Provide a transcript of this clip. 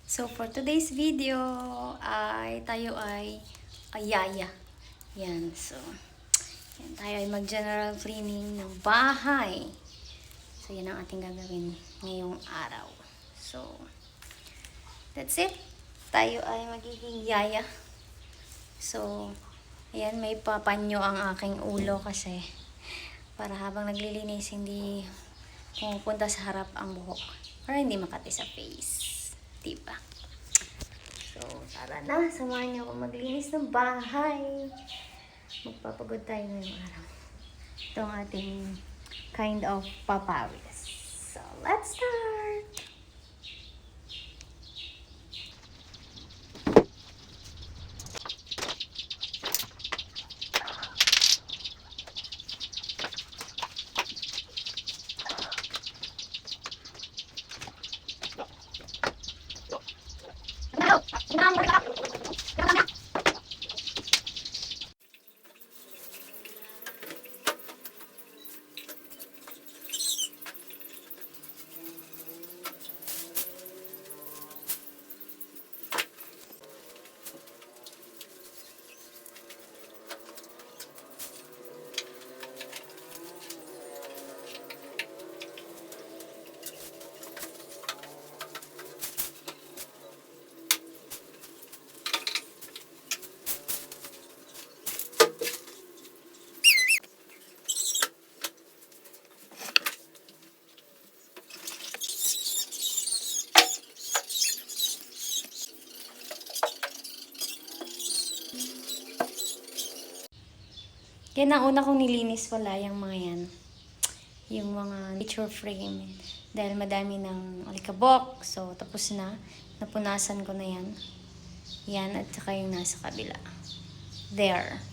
So for today's video ay tayo ay ayaya. Yan, so yan, tayo ay mag-general cleaning ng bahay. So yan ang ating gagawin ngayong araw. So that's it. Tayo ay magiging yaya. So ayan, may papanyo ang aking ulo kasi para habang naglilinis hindi pumupunta sa harap ang buhok para hindi makati sa face. Diba? So, tara na. Samahan niyo ako maglinis ng bahay. Magpapagod tayo ngayong araw. Ito ang ating kind of papawis. So, let's start! Yan ang una kong nilinis pala, yung mga yan. Yung mga picture frame. Dahil madami ng alikabok. So, tapos na. Napunasan ko na yan. Yan, at saka yung nasa kabila. There.